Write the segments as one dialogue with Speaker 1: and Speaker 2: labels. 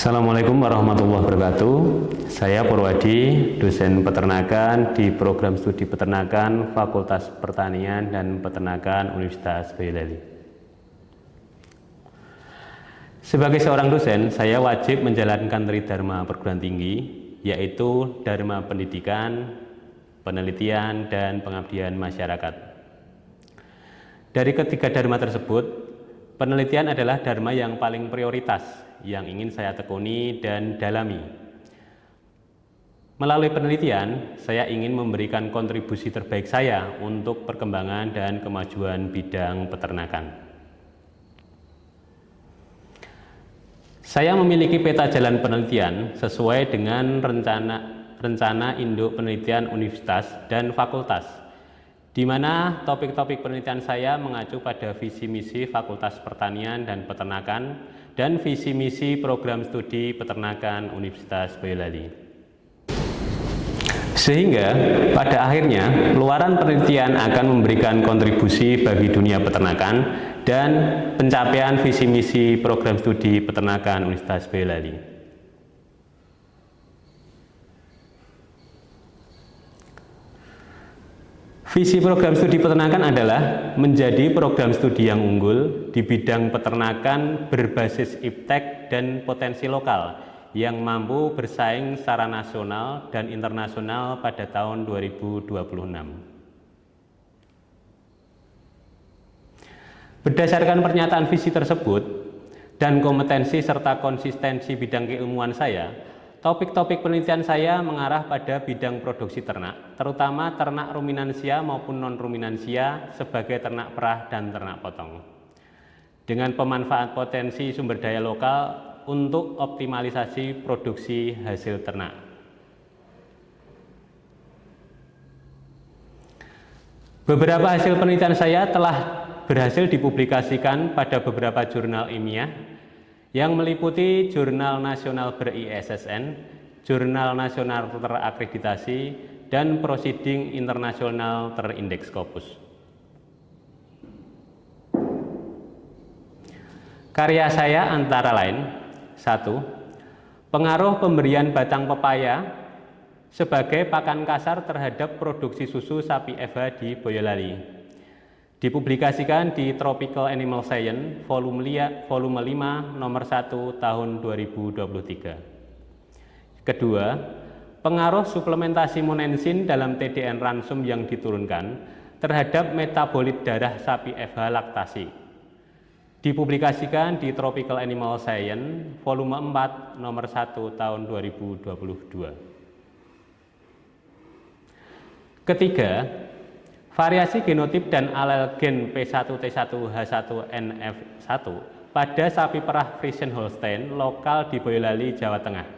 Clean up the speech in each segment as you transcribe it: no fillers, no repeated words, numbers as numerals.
Speaker 1: Assalamualaikum warahmatullahi wabarakatuh. Saya Purwadi, dosen peternakan di program studi peternakan Fakultas Pertanian dan Peternakan Universitas Boyolali. Sebagai seorang dosen, saya wajib menjalankan tridharma perguruan tinggi, yaitu dharma pendidikan, penelitian, dan pengabdian masyarakat. Dari ketiga dharma tersebut, penelitian adalah dharma yang paling prioritas yang ingin saya tekuni dan dalami. Melalui penelitian, saya ingin memberikan kontribusi terbaik saya untuk perkembangan dan kemajuan bidang peternakan. Saya memiliki peta jalan penelitian sesuai dengan rencana induk penelitian universitas dan fakultas, di mana topik-topik penelitian saya mengacu pada visi misi Fakultas Pertanian dan Peternakan dan visi misi program studi peternakan Universitas Boyolali. Sehingga pada akhirnya keluaran penelitian akan memberikan kontribusi bagi dunia peternakan dan pencapaian visi misi program studi peternakan Universitas Boyolali. Visi program studi peternakan adalah menjadi program studi yang unggul di bidang peternakan berbasis iptek dan potensi lokal yang mampu bersaing secara nasional dan internasional pada tahun 2026. Berdasarkan pernyataan visi tersebut dan kompetensi serta konsistensi bidang keilmuan saya, topik-topik penelitian saya mengarah pada bidang produksi ternak, terutama ternak ruminansia maupun non-ruminansia sebagai ternak perah dan ternak potong, dengan pemanfaat potensi sumber daya lokal untuk optimalisasi produksi hasil ternak. Beberapa hasil penelitian saya telah berhasil dipublikasikan pada beberapa jurnal ilmiah yang meliputi Jurnal Nasional ber-ISSN, Jurnal Nasional terakreditasi, dan Proceeding Internasional terindeks Scopus. Karya saya antara lain: 1. Pengaruh pemberian batang pepaya sebagai pakan kasar terhadap produksi susu sapi Eva di Boyolali. Dipublikasikan di Tropical Animal Science volume 5 nomor 1 tahun 2023. Kedua, pengaruh suplementasi monensin dalam TDN ransum yang diturunkan terhadap metabolit darah sapi Eva laktasi. Dipublikasikan di Tropical Animal Science volume 4 nomor 1 tahun 2022. Ketiga, variasi genotip dan alel gen P1T1H1NF1 pada sapi perah Friesian Holstein lokal di Boyolali, Jawa Tengah.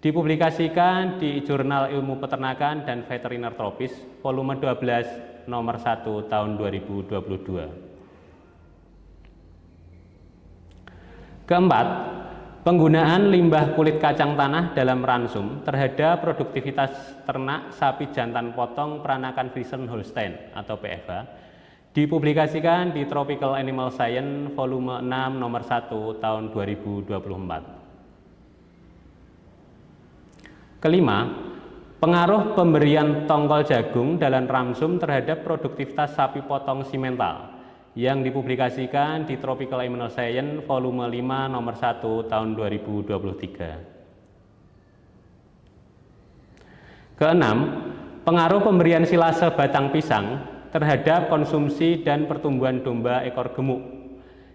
Speaker 1: Dipublikasikan di Jurnal Ilmu Peternakan dan Veteriner Tropis volume 12 nomor 1 tahun 2022. Keempat, penggunaan limbah kulit kacang tanah dalam ransum terhadap produktivitas ternak sapi jantan potong peranakan Friesian Holstein atau PFH dipublikasikan di Tropical Animal Science volume 6 nomor 1 tahun 2024. Kelima, pengaruh pemberian tongkol jagung dalam ransum terhadap produktivitas sapi potong simental yang dipublikasikan di Tropical Animal Science volume 5 nomor 1 tahun 2023. Keenam, pengaruh pemberian silase batang pisang terhadap konsumsi dan pertumbuhan domba ekor gemuk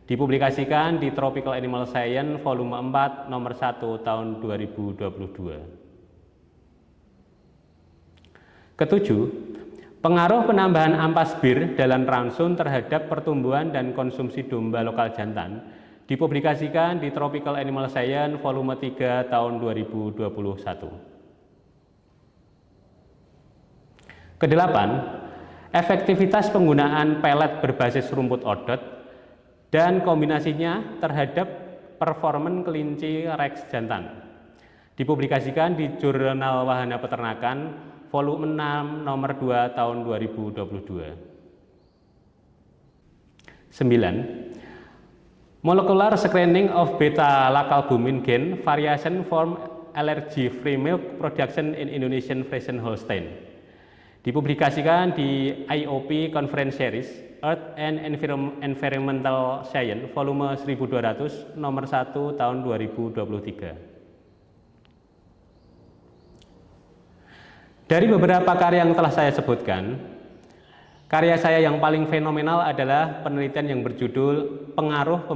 Speaker 1: dipublikasikan di Tropical Animal Science volume 4 nomor 1 tahun 2022. Ketujuh, pengaruh penambahan ampas bir dalam ransum terhadap pertumbuhan dan konsumsi domba lokal jantan dipublikasikan di Tropical Animal Science volume 3 tahun 2021. Kedelapan, efektivitas penggunaan pelet berbasis rumput odot dan kombinasinya terhadap performan kelinci Rex jantan dipublikasikan di Jurnal Wahana Peternakan volume 6 nomor 2 tahun 2022. 9. Molecular screening of beta-lactalbumin gain variation from allergy-free milk production in Indonesian Friesian Holstein. Dipublikasikan di IOP Conference Series Earth and Environmental Science volume 1200 nomor 1 tahun 2023. Dari beberapa karya yang telah saya sebutkan, karya saya yang paling fenomenal adalah penelitian yang berjudul Pengaruh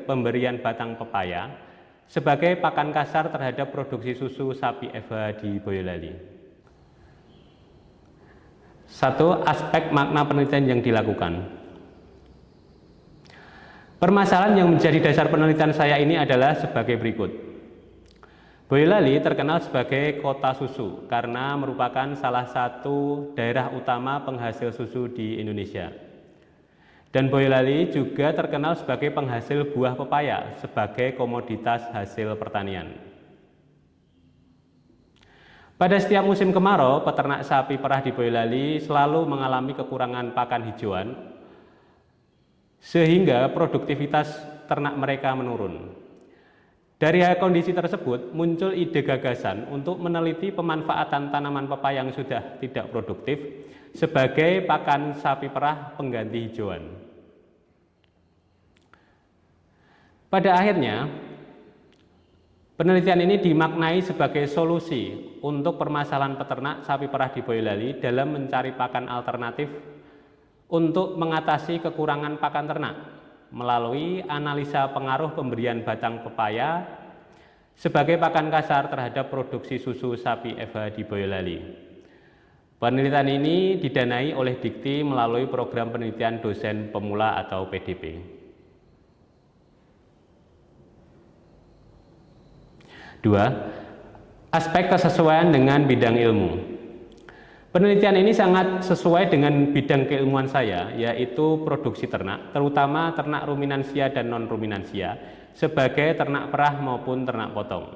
Speaker 1: Pemberian Batang Pepaya sebagai pakan kasar terhadap produksi susu sapi Eva di Boyolali. Satu, aspek makna penelitian yang dilakukan. Permasalahan yang menjadi dasar penelitian saya ini adalah sebagai berikut. Boyolali terkenal sebagai kota susu karena merupakan salah satu daerah utama penghasil susu di Indonesia. Dan Boyolali juga terkenal sebagai penghasil buah pepaya sebagai komoditas hasil pertanian. Pada setiap musim kemarau, peternak sapi perah di Boyolali selalu mengalami kekurangan pakan hijauan sehingga produktivitas ternak mereka menurun. Dari kondisi tersebut muncul ide gagasan untuk meneliti pemanfaatan tanaman pepaya yang sudah tidak produktif sebagai pakan sapi perah pengganti hijauan. Pada akhirnya, penelitian ini dimaknai sebagai solusi untuk permasalahan peternak sapi perah di Boyolali dalam mencari pakan alternatif untuk mengatasi kekurangan pakan ternak melalui analisa pengaruh pemberian batang pepaya sebagai pakan kasar terhadap produksi susu sapi Eva di Boyolali. Penelitian ini didanai oleh Dikti melalui program penelitian dosen pemula atau PDP. 2. Aspek kesesuaian dengan bidang ilmu. Penelitian ini sangat sesuai dengan bidang keilmuan saya, yaitu produksi ternak, terutama ternak ruminansia dan non-ruminansia, sebagai ternak perah maupun ternak potong.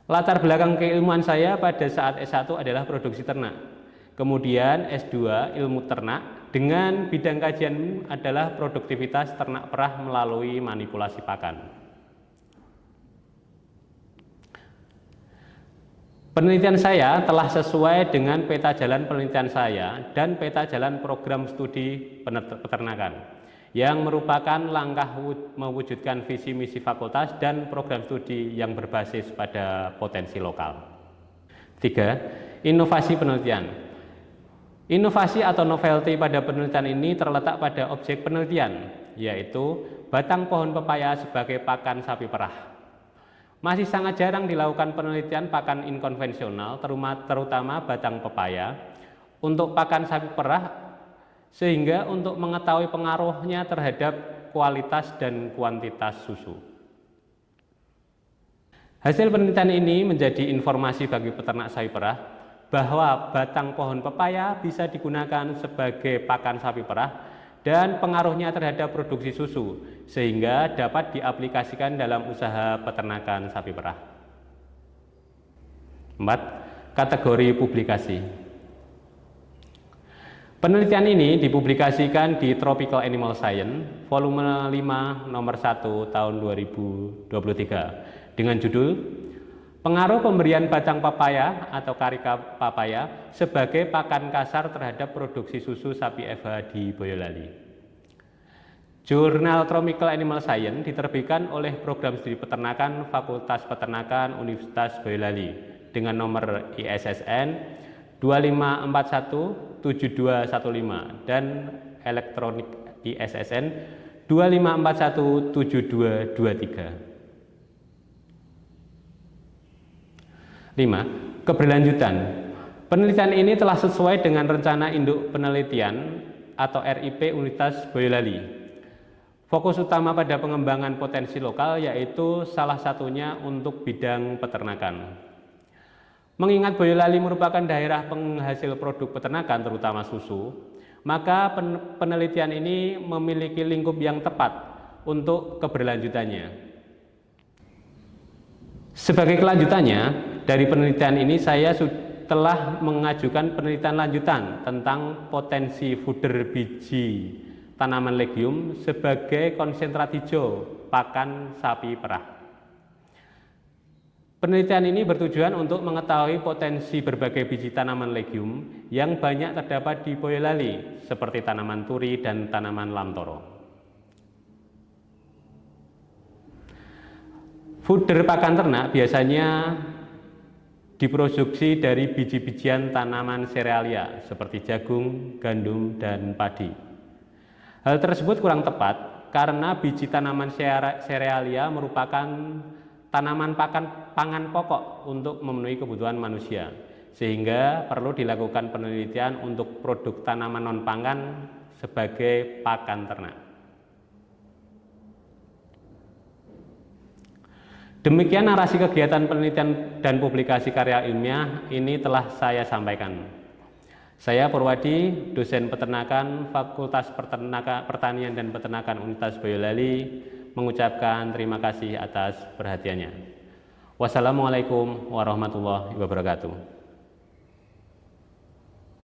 Speaker 1: Latar belakang keilmuan saya pada saat S1 adalah produksi ternak. Kemudian S2 ilmu ternak dengan bidang kajian adalah produktivitas ternak perah melalui manipulasi pakan. Penelitian saya telah sesuai dengan peta jalan penelitian saya dan peta jalan program studi peternakan yang merupakan langkah mewujudkan visi misi fakultas dan program studi yang berbasis pada potensi lokal. 3. Inovasi penelitian. Inovasi atau novelty pada penelitian ini terletak pada objek penelitian, yaitu batang pohon pepaya sebagai pakan sapi perah. Masih sangat jarang dilakukan penelitian pakan inkonvensional, terutama batang pepaya, untuk pakan sapi perah, sehingga untuk mengetahui pengaruhnya terhadap kualitas dan kuantitas susu. Hasil penelitian ini menjadi informasi bagi peternak sapi perah bahwa batang pohon pepaya bisa digunakan sebagai pakan sapi perah dan pengaruhnya terhadap produksi susu, sehingga dapat diaplikasikan dalam usaha peternakan sapi perah. 4. Kategori publikasi. Penelitian ini dipublikasikan di Tropical Animal Science, volume 5, nomor 1, tahun 2023, dengan judul Pengaruh Pemberian Batang Papaya atau Karika Papaya sebagai pakan kasar terhadap produksi susu sapi Eva di Boyolali. Jurnal Tropical Animal Science diterbitkan oleh Program Studi Peternakan Fakultas Peternakan Universitas Boyolali dengan nomor ISSN 25417215 dan elektronik ISSN 25417223. 5. Keberlanjutan. Penelitian ini telah sesuai dengan rencana induk penelitian atau RIP Universitas Boyolali. Fokus utama pada pengembangan potensi lokal yaitu salah satunya untuk bidang peternakan. Mengingat Boyolali merupakan daerah penghasil produk peternakan terutama susu, maka penelitian ini memiliki lingkup yang tepat untuk keberlanjutannya. Sebagai kelanjutannya, dari penelitian ini saya telah mengajukan penelitian lanjutan tentang potensi fooder biji tanaman legium sebagai konsentrat hijau pakan sapi perah. Penelitian ini bertujuan untuk mengetahui potensi berbagai biji tanaman legium yang banyak terdapat di Boyolali, seperti tanaman turi dan tanaman lamtoro. Fooder pakan ternak biasanya diproduksi dari biji-bijian tanaman serealia, seperti jagung, gandum, dan padi. Hal tersebut kurang tepat karena biji tanaman serealia merupakan tanaman pangan pokok untuk memenuhi kebutuhan manusia, sehingga perlu dilakukan penelitian untuk produk tanaman non-pangan sebagai pakan ternak. Demikian narasi kegiatan penelitian dan publikasi karya ilmiah ini telah saya sampaikan. Saya Purwadi, dosen peternakan Fakultas Pertanian dan Peternakan Universitas Boyolali, mengucapkan terima kasih atas perhatiannya. Wassalamualaikum warahmatullahi wabarakatuh.